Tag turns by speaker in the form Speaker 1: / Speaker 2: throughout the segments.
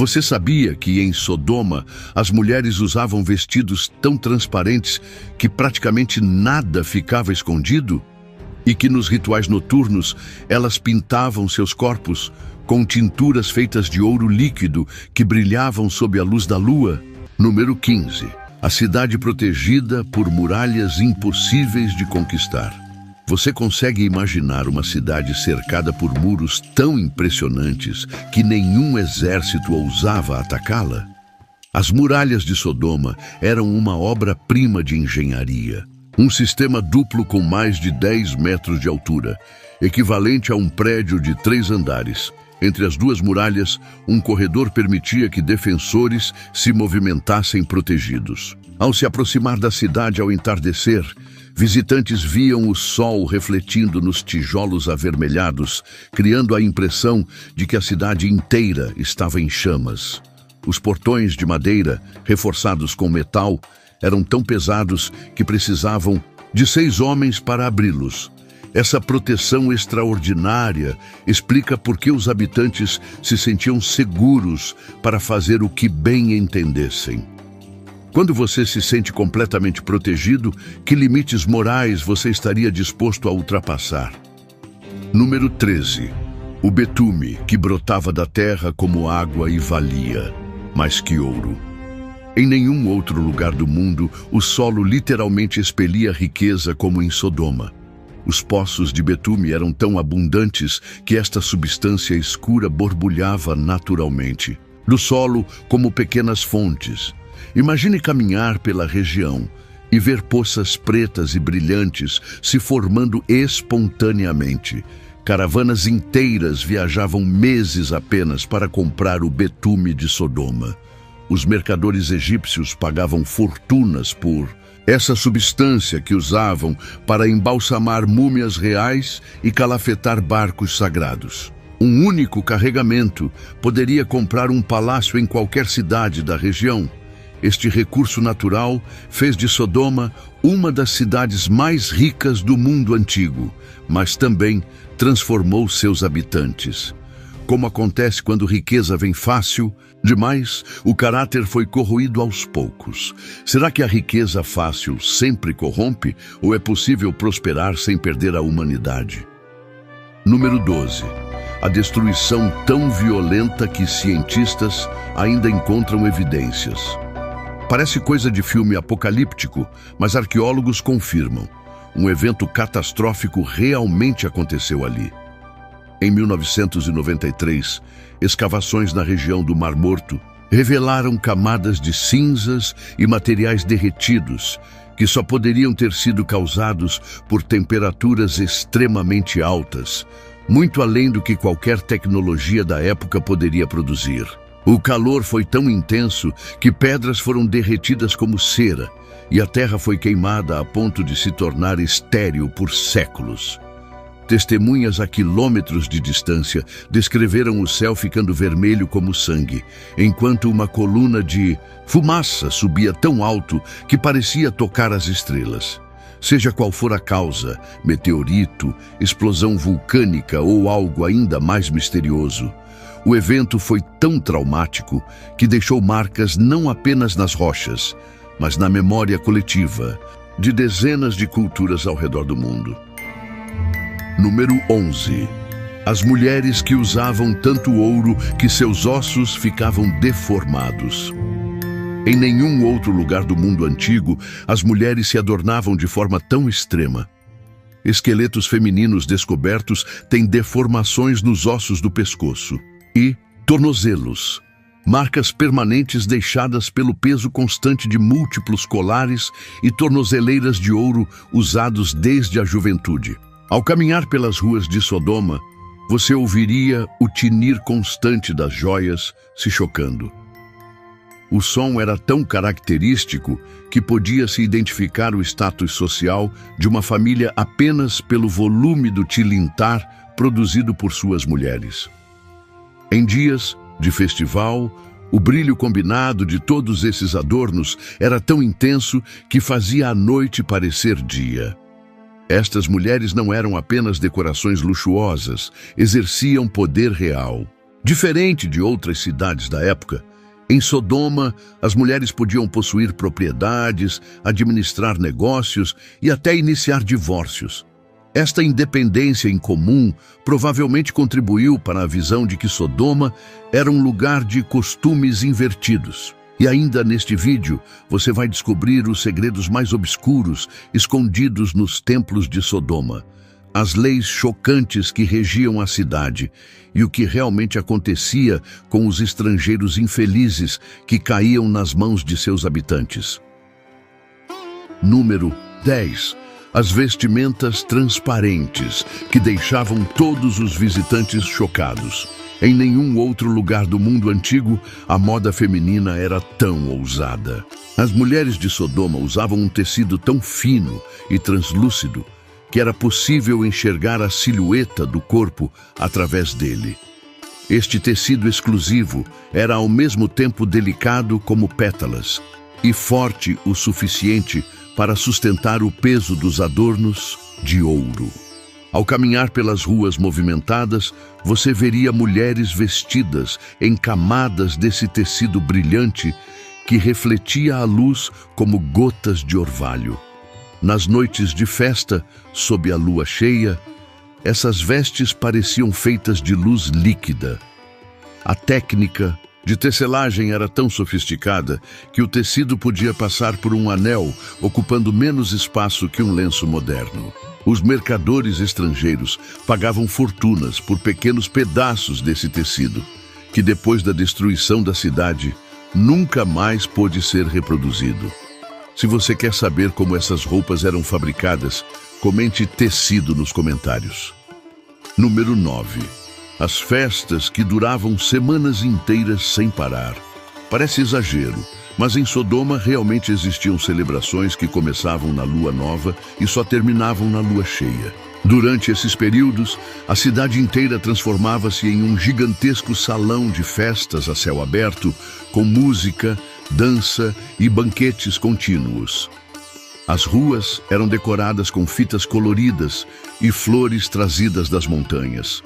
Speaker 1: Você sabia que em Sodoma as mulheres usavam vestidos tão transparentes que praticamente nada ficava escondido? E que nos rituais noturnos elas pintavam seus corpos com tinturas feitas de ouro líquido que brilhavam sob a luz da lua? Número 15. A cidade protegida por muralhas impossíveis de conquistar. Você consegue imaginar uma cidade cercada por muros tão impressionantes que nenhum exército ousava atacá-la? As muralhas de Sodoma eram uma obra-prima de engenharia. Um sistema duplo com mais de 10 metros de altura, equivalente a um prédio de 3 andares. Entre as duas muralhas, um corredor permitia que defensores se movimentassem protegidos. Ao se aproximar da cidade ao entardecer, visitantes viam o sol refletindo nos tijolos avermelhados, criando a impressão de que a cidade inteira estava em chamas. Os portões de madeira, reforçados com metal, eram tão pesados que precisavam de 6 homens para abri-los. Essa proteção extraordinária explica por que os habitantes se sentiam seguros para fazer o que bem entendessem. Quando você se sente completamente protegido, que limites morais você estaria disposto a ultrapassar? Número 13. O betume, que brotava da terra como água e valia mais que ouro. Em nenhum outro lugar do mundo, o solo literalmente expelia riqueza como em Sodoma. Os poços de betume eram tão abundantes que esta substância escura borbulhava naturalmente, do solo como pequenas fontes. Imagine caminhar pela região e ver poças pretas e brilhantes se formando espontaneamente. Caravanas inteiras viajavam meses apenas para comprar o betume de Sodoma. Os mercadores egípcios pagavam fortunas por essa substância que usavam para embalsamar múmias reais e calafetar barcos sagrados. Um único carregamento poderia comprar um palácio em qualquer cidade da região. Este recurso natural fez de Sodoma uma das cidades mais ricas do mundo antigo, mas também transformou seus habitantes. Como acontece quando riqueza vem fácil demais, o caráter foi corroído aos poucos. Será que a riqueza fácil sempre corrompe ou é possível prosperar sem perder a humanidade? Número 12. A destruição tão violenta que cientistas ainda encontram evidências. Parece coisa de filme apocalíptico, mas arqueólogos confirmam. Um evento catastrófico realmente aconteceu ali. Em 1993, escavações na região do Mar Morto revelaram camadas de cinzas e materiais derretidos que só poderiam ter sido causados por temperaturas extremamente altas, muito além do que qualquer tecnologia da época poderia produzir. O calor foi tão intenso que pedras foram derretidas como cera e a terra foi queimada a ponto de se tornar estéril por séculos. Testemunhas a quilômetros de distância descreveram o céu ficando vermelho como sangue, enquanto uma coluna de fumaça subia tão alto que parecia tocar as estrelas. Seja qual for a causa, meteorito, explosão vulcânica ou algo ainda mais misterioso, o evento foi tão traumático que deixou marcas não apenas nas rochas, mas na memória coletiva de dezenas de culturas ao redor do mundo. Número 11. As mulheres que usavam tanto ouro que seus ossos ficavam deformados. Em nenhum outro lugar do mundo antigo, as mulheres se adornavam de forma tão extrema. Esqueletos femininos descobertos têm deformações nos ossos do pescoço e tornozelos, marcas permanentes deixadas pelo peso constante de múltiplos colares e tornozeleiras de ouro usados desde a juventude. Ao caminhar pelas ruas de Sodoma, você ouviria o tinir constante das joias se chocando. O som era tão característico que podia-se identificar o status social de uma família apenas pelo volume do tilintar produzido por suas mulheres. Em dias de festival, o brilho combinado de todos esses adornos era tão intenso que fazia a noite parecer dia. Estas mulheres não eram apenas decorações luxuosas, exerciam poder real. Diferente de outras cidades da época, em Sodoma, as mulheres podiam possuir propriedades, administrar negócios e até iniciar divórcios. Esta independência incomum provavelmente contribuiu para a visão de que Sodoma era um lugar de costumes invertidos. E ainda neste vídeo, você vai descobrir os segredos mais obscuros escondidos nos templos de Sodoma, as leis chocantes que regiam a cidade e o que realmente acontecia com os estrangeiros infelizes que caíam nas mãos de seus habitantes. Número 10. As vestimentas transparentes que deixavam todos os visitantes chocados. Em nenhum outro lugar do mundo antigo, a moda feminina era tão ousada. As mulheres de Sodoma usavam um tecido tão fino e translúcido que era possível enxergar a silhueta do corpo através dele. Este tecido exclusivo era ao mesmo tempo delicado como pétalas e forte o suficiente para sustentar o peso dos adornos de ouro. Ao caminhar pelas ruas movimentadas, você veria mulheres vestidas em camadas desse tecido brilhante que refletia a luz como gotas de orvalho. Nas noites de festa, sob a lua cheia, essas vestes pareciam feitas de luz líquida. A técnica de tecelagem era tão sofisticada que o tecido podia passar por um anel, ocupando menos espaço que um lenço moderno. Os mercadores estrangeiros pagavam fortunas por pequenos pedaços desse tecido, que depois da destruição da cidade, nunca mais pôde ser reproduzido. Se você quer saber como essas roupas eram fabricadas, comente tecido nos comentários. Número 9. As festas que duravam semanas inteiras sem parar. Parece exagero, mas em Sodoma realmente existiam celebrações que começavam na lua nova e só terminavam na lua cheia. Durante esses períodos, a cidade inteira transformava-se em um gigantesco salão de festas a céu aberto, com música, dança e banquetes contínuos. As ruas eram decoradas com fitas coloridas e flores trazidas das montanhas.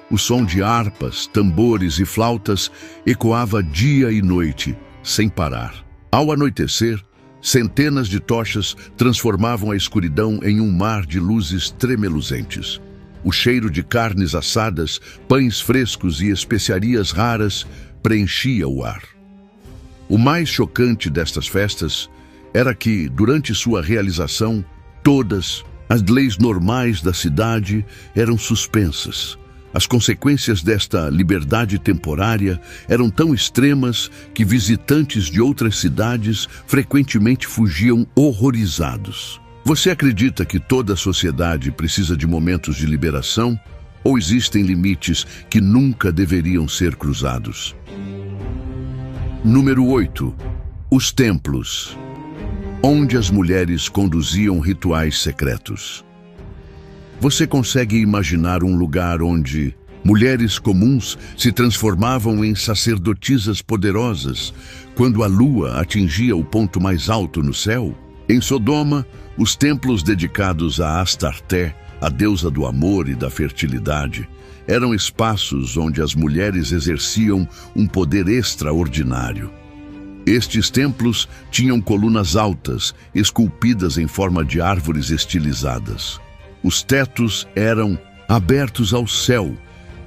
Speaker 1: O som de harpas, tambores e flautas ecoava dia e noite, sem parar. Ao anoitecer, centenas de tochas transformavam a escuridão em um mar de luzes tremeluzentes. O cheiro de carnes assadas, pães frescos e especiarias raras preenchia o ar. O mais chocante destas festas era que, durante sua realização, todas as leis normais da cidade eram suspensas. As consequências desta liberdade temporária eram tão extremas que visitantes de outras cidades frequentemente fugiam horrorizados. Você acredita que toda a sociedade precisa de momentos de liberação? Ou existem limites que nunca deveriam ser cruzados? Número 8. Os templos, onde as mulheres conduziam rituais secretos. Você consegue imaginar um lugar onde mulheres comuns se transformavam em sacerdotisas poderosas quando a lua atingia o ponto mais alto no céu? Em Sodoma, os templos dedicados a Astarté, a deusa do amor e da fertilidade, eram espaços onde as mulheres exerciam um poder extraordinário. Estes templos tinham colunas altas, esculpidas em forma de árvores estilizadas. Os tetos eram abertos ao céu,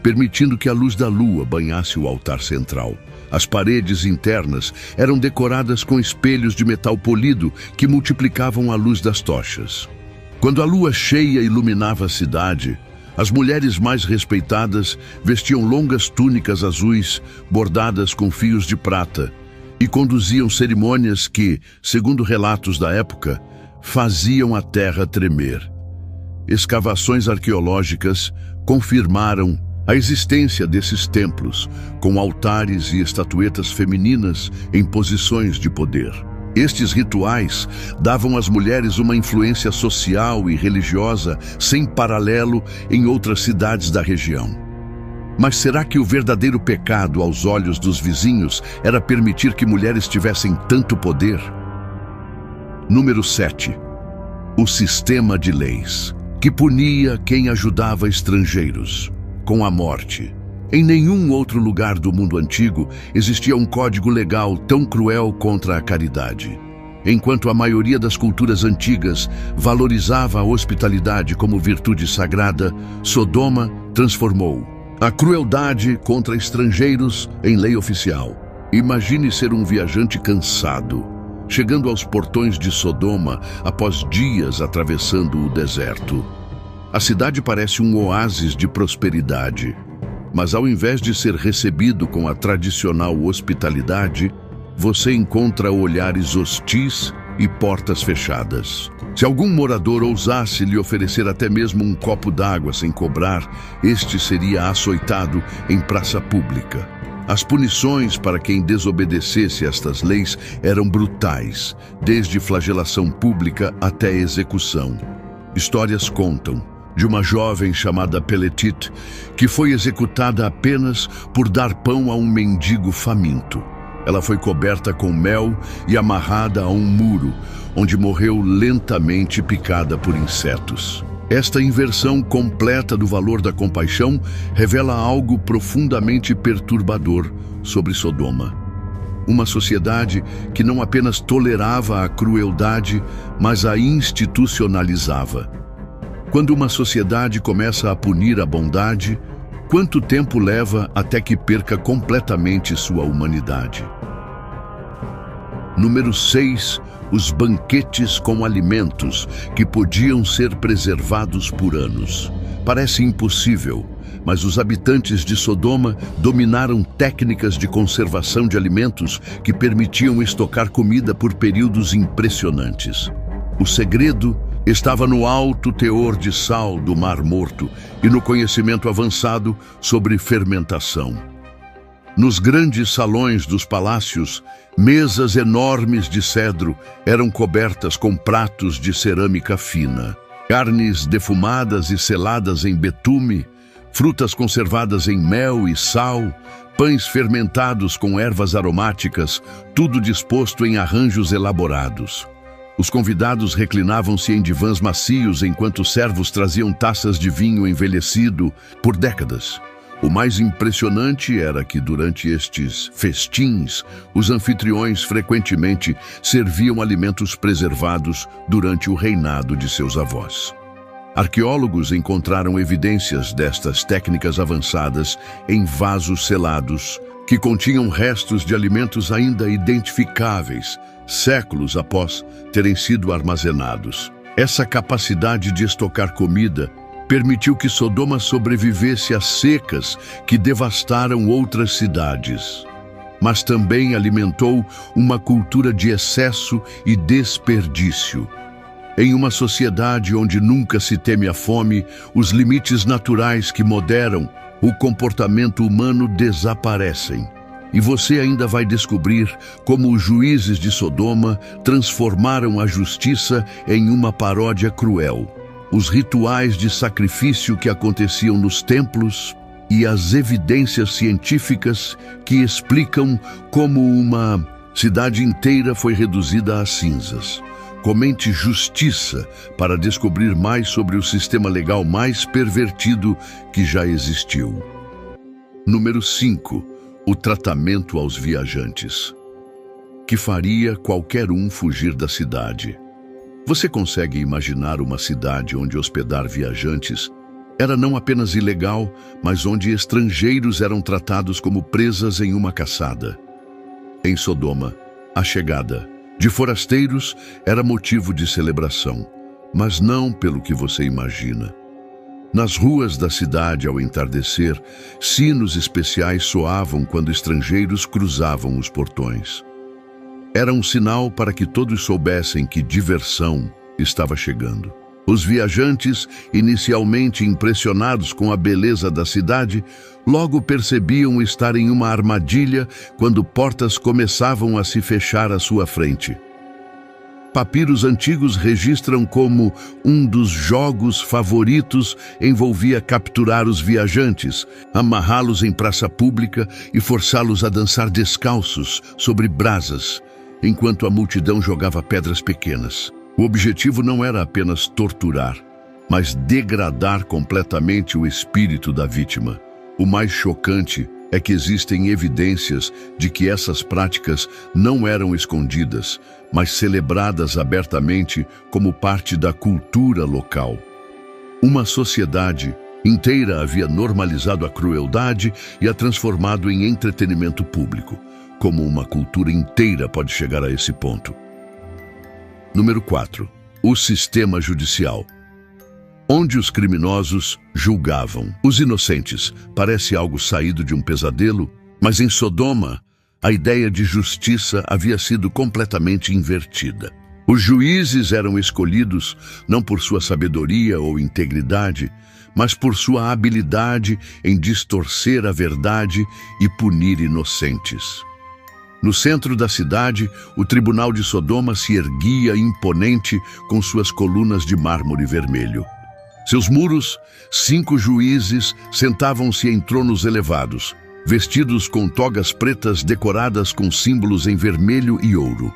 Speaker 1: permitindo que a luz da lua banhasse o altar central. As paredes internas eram decoradas com espelhos de metal polido que multiplicavam a luz das tochas. Quando a lua cheia iluminava a cidade, as mulheres mais respeitadas vestiam longas túnicas azuis bordadas com fios de prata e conduziam cerimônias que, segundo relatos da época, faziam a terra tremer. Escavações arqueológicas confirmaram a existência desses templos, com altares e estatuetas femininas em posições de poder. Estes rituais davam às mulheres uma influência social e religiosa sem paralelo em outras cidades da região. Mas será que o verdadeiro pecado aos olhos dos vizinhos era permitir que mulheres tivessem tanto poder? Número 7. O sistema de leis, que punia quem ajudava estrangeiros com a morte. Em nenhum outro lugar do mundo antigo existia um código legal tão cruel contra a caridade. Enquanto a maioria das culturas antigas valorizava a hospitalidade como virtude sagrada, Sodoma transformou a crueldade contra estrangeiros em lei oficial. Imagine ser um viajante cansado, chegando aos portões de Sodoma após dias atravessando o deserto. A cidade parece um oásis de prosperidade, mas ao invés de ser recebido com a tradicional hospitalidade, você encontra olhares hostis e portas fechadas. Se algum morador ousasse lhe oferecer até mesmo um copo d'água sem cobrar, este seria açoitado em praça pública. As punições para quem desobedecesse estas leis eram brutais, desde flagelação pública até execução. Histórias contam de uma jovem chamada Peletit, que foi executada apenas por dar pão a um mendigo faminto. Ela foi coberta com mel e amarrada a um muro, onde morreu lentamente picada por insetos. Esta inversão completa do valor da compaixão revela algo profundamente perturbador sobre Sodoma. Uma sociedade que não apenas tolerava a crueldade, mas a institucionalizava. Quando uma sociedade começa a punir a bondade, quanto tempo leva até que perca completamente sua humanidade? Número 6. Os banquetes com alimentos que podiam ser preservados por anos. Parece impossível, mas os habitantes de Sodoma dominaram técnicas de conservação de alimentos que permitiam estocar comida por períodos impressionantes. O segredo estava no alto teor de sal do Mar Morto e no conhecimento avançado sobre fermentação. Nos grandes salões dos palácios, mesas enormes de cedro eram cobertas com pratos de cerâmica fina. Carnes defumadas e seladas em betume, frutas conservadas em mel e sal, pães fermentados com ervas aromáticas, tudo disposto em arranjos elaborados. Os convidados reclinavam-se em divãs macios enquanto servos traziam taças de vinho envelhecido por décadas. O mais impressionante era que, durante estes festins, os anfitriões frequentemente serviam alimentos preservados durante o reinado de seus avós. Arqueólogos encontraram evidências destas técnicas avançadas em vasos selados, que continham restos de alimentos ainda identificáveis, séculos após terem sido armazenados. Essa capacidade de estocar comida permitiu que Sodoma sobrevivesse às secas que devastaram outras cidades, mas também alimentou uma cultura de excesso e desperdício. Em uma sociedade onde nunca se teme a fome, os limites naturais que moderam o comportamento humano desaparecem. E você ainda vai descobrir como os juízes de Sodoma transformaram a justiça em uma paródia cruel. Os rituais de sacrifício que aconteciam nos templos e as evidências científicas que explicam como uma cidade inteira foi reduzida a cinzas. Comente Justiça para descobrir mais sobre o sistema legal mais pervertido que já existiu. Número 5. O tratamento aos viajantes, que faria qualquer um fugir da cidade. Você consegue imaginar uma cidade onde hospedar viajantes era não apenas ilegal, mas onde estrangeiros eram tratados como presas em uma caçada? Em Sodoma, a chegada de forasteiros era motivo de celebração, mas não pelo que você imagina. Nas ruas da cidade, ao entardecer, sinos especiais soavam quando estrangeiros cruzavam os portões. Era um sinal para que todos soubessem que diversão estava chegando. Os viajantes, inicialmente impressionados com a beleza da cidade, logo percebiam estar em uma armadilha quando portas começavam a se fechar à sua frente. Papiros antigos registram como um dos jogos favoritos envolvia capturar os viajantes, amarrá-los em praça pública e forçá-los a dançar descalços sobre brasas, enquanto a multidão jogava pedras pequenas. O objetivo não era apenas torturar, mas degradar completamente o espírito da vítima. O mais chocante é que existem evidências de que essas práticas não eram escondidas, mas celebradas abertamente como parte da cultura local. Uma sociedade inteira havia normalizado a crueldade e a transformado em entretenimento público. Como uma cultura inteira pode chegar a esse ponto? Número 4. O sistema judicial. Onde os criminosos julgavam os inocentes. Parece algo saído de um pesadelo, mas em Sodoma, a ideia de justiça havia sido completamente invertida. Os juízes eram escolhidos não por sua sabedoria ou integridade, mas por sua habilidade em distorcer a verdade e punir inocentes. No centro da cidade, o tribunal de Sodoma se erguia imponente com suas colunas de mármore vermelho. Seus muros, 5 juízes sentavam-se em tronos elevados, vestidos com togas pretas decoradas com símbolos em vermelho e ouro.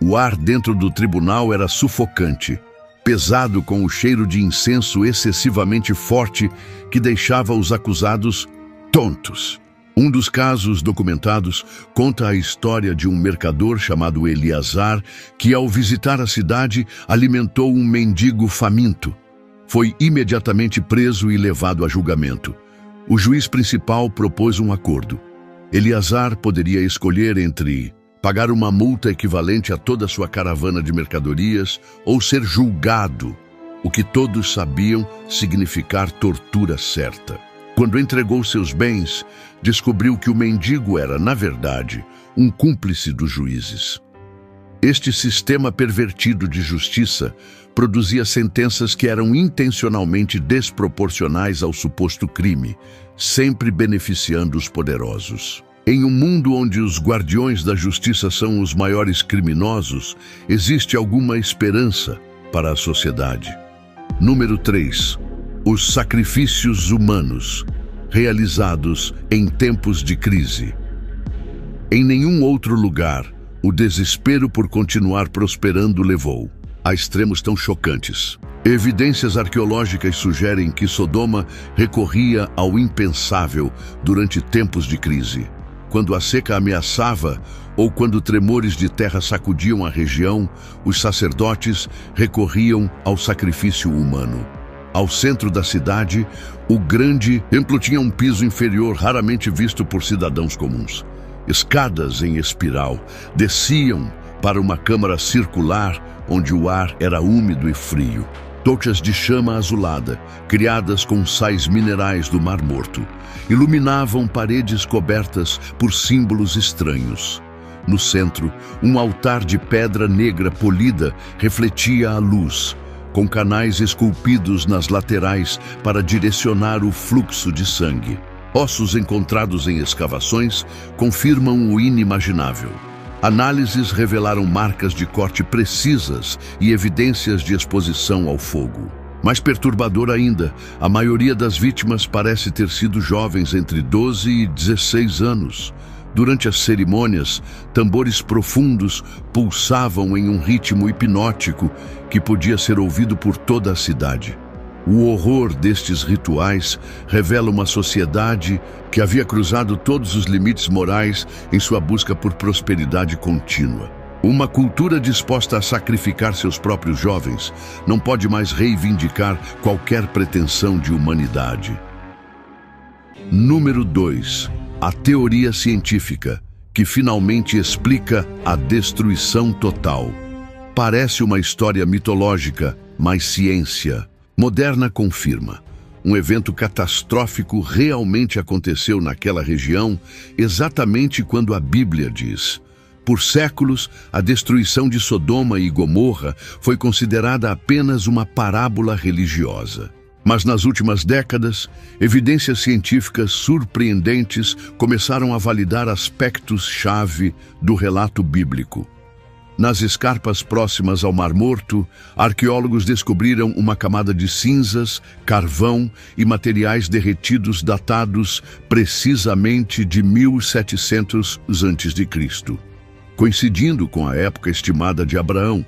Speaker 1: O ar dentro do tribunal era sufocante, pesado com o cheiro de incenso excessivamente forte que deixava os acusados tontos. Um dos casos documentados conta a história de um mercador chamado Eleazar que, ao visitar a cidade, alimentou um mendigo faminto. Foi imediatamente preso e levado a julgamento. O juiz principal propôs um acordo. Eleazar poderia escolher entre pagar uma multa equivalente a toda a sua caravana de mercadorias ou ser julgado, o que todos sabiam significar tortura certa. Quando entregou seus bens, descobriu que o mendigo era, na verdade, um cúmplice dos juízes. Este sistema pervertido de justiça produzia sentenças que eram intencionalmente desproporcionais ao suposto crime, sempre beneficiando os poderosos. Em um mundo onde os guardiões da justiça são os maiores criminosos, existe alguma esperança para a sociedade. Número 3. Os sacrifícios humanos, realizados em tempos de crise. Em nenhum outro lugar, o desespero por continuar prosperando levou a extremos tão chocantes. Evidências arqueológicas sugerem que Sodoma recorria ao impensável durante tempos de crise. Quando a seca ameaçava ou quando tremores de terra sacudiam a região, os sacerdotes recorriam ao sacrifício humano. Ao centro da cidade, o grande templo tinha um piso inferior raramente visto por cidadãos comuns. Escadas em espiral desciam para uma câmara circular onde o ar era úmido e frio. Tochas de chama azulada, criadas com sais minerais do Mar Morto, iluminavam paredes cobertas por símbolos estranhos. No centro, um altar de pedra negra polida refletia a luz, com canais esculpidos nas laterais para direcionar o fluxo de sangue. Ossos encontrados em escavações confirmam o inimaginável. Análises revelaram marcas de corte precisas e evidências de exposição ao fogo. Mais perturbador ainda, a maioria das vítimas parece ter sido jovens entre 12 e 16 anos. Durante as cerimônias, tambores profundos pulsavam em um ritmo hipnótico que podia ser ouvido por toda a cidade. O horror destes rituais revela uma sociedade que havia cruzado todos os limites morais em sua busca por prosperidade contínua. Uma cultura disposta a sacrificar seus próprios jovens não pode mais reivindicar qualquer pretensão de humanidade. Número 2. A teoria científica, que finalmente explica a destruição total. Parece uma história mitológica, mas ciência moderna confirma. Um evento catastrófico realmente aconteceu naquela região, exatamente quando a Bíblia diz. Por séculos, a destruição de Sodoma e Gomorra foi considerada apenas uma parábola religiosa. Mas nas últimas décadas, evidências científicas surpreendentes começaram a validar aspectos-chave do relato bíblico. Nas escarpas próximas ao Mar Morto, arqueólogos descobriram uma camada de cinzas, carvão e materiais derretidos datados precisamente de 1700 a.C., coincidindo com a época estimada de Abraão.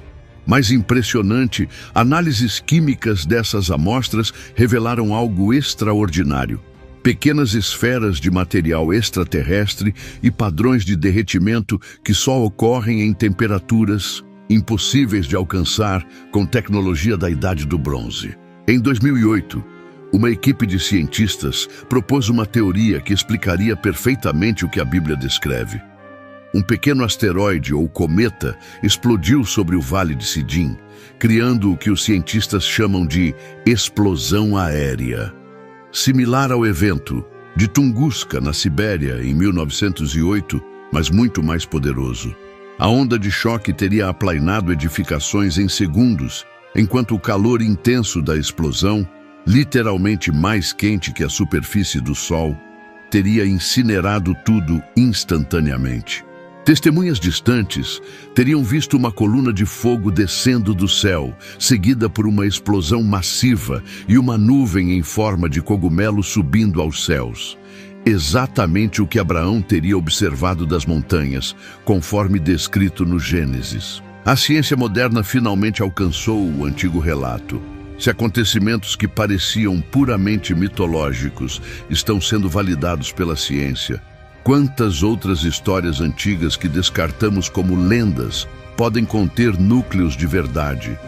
Speaker 1: Mais impressionante, análises químicas dessas amostras revelaram algo extraordinário. pequenas esferas de material extraterrestre e padrões de derretimento que só ocorrem em temperaturas impossíveis de alcançar com tecnologia da Idade do Bronze. Em 2008, uma equipe de cientistas propôs uma teoria que explicaria perfeitamente o que a Bíblia descreve. Um pequeno asteroide ou cometa explodiu sobre o Vale de Siddim, criando o que os cientistas chamam de explosão aérea. Similar ao evento de Tunguska, na Sibéria, em 1908, mas muito mais poderoso. A onda de choque teria aplainado edificações em segundos, enquanto o calor intenso da explosão, literalmente mais quente que a superfície do Sol, teria incinerado tudo instantaneamente. Testemunhas distantes teriam visto uma coluna de fogo descendo do céu, seguida por uma explosão massiva e uma nuvem em forma de cogumelo subindo aos céus. Exatamente o que Abraão teria observado das montanhas, conforme descrito no Gênesis. A ciência moderna finalmente alcançou o antigo relato. Se acontecimentos que pareciam puramente mitológicos estão sendo validados pela ciência, quantas outras histórias antigas que descartamos como lendas podem conter núcleos de verdade?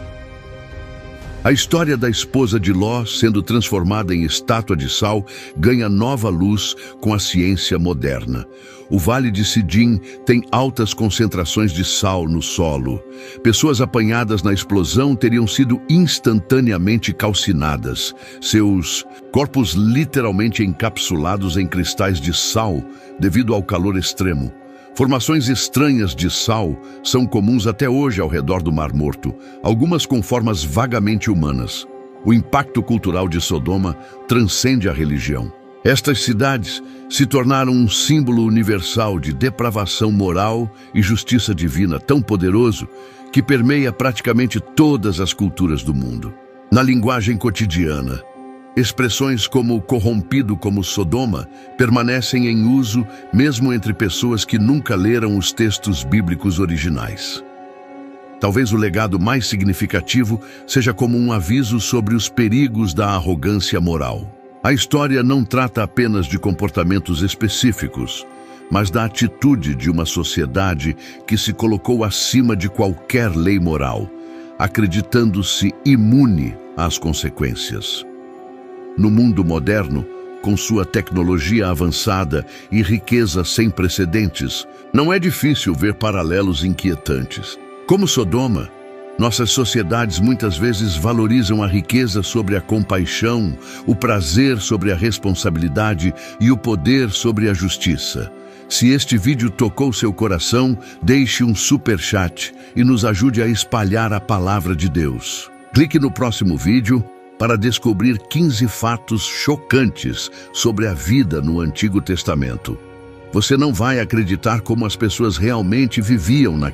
Speaker 1: A história da esposa de Ló sendo transformada em estátua de sal ganha nova luz com a ciência moderna. O Vale de Siddim tem altas concentrações de sal no solo. Pessoas apanhadas na explosão teriam sido instantaneamente calcinadas, seus corpos literalmente encapsulados em cristais de sal devido ao calor extremo. Formações estranhas de sal são comuns até hoje ao redor do Mar Morto, algumas com formas vagamente humanas. O impacto cultural de Sodoma transcende a religião. Estas cidades se tornaram um símbolo universal de depravação moral e justiça divina tão poderoso que permeia praticamente todas as culturas do mundo. Na linguagem cotidiana, expressões como corrompido como Sodoma permanecem em uso mesmo entre pessoas que nunca leram os textos bíblicos originais. Talvez o legado mais significativo seja como um aviso sobre os perigos da arrogância moral. A história não trata apenas de comportamentos específicos, mas da atitude de uma sociedade que se colocou acima de qualquer lei moral, acreditando-se imune às consequências. No mundo moderno, com sua tecnologia avançada e riqueza sem precedentes, não é difícil ver paralelos inquietantes. Como Sodoma, nossas sociedades muitas vezes valorizam a riqueza sobre a compaixão, o prazer sobre a responsabilidade e o poder sobre a justiça. Se este vídeo tocou seu coração, deixe um superchat e nos ajude a espalhar a palavra de Deus. Clique no próximo vídeo para descobrir 15 fatos chocantes sobre a vida no Antigo Testamento. Você não vai acreditar como as pessoas realmente viviam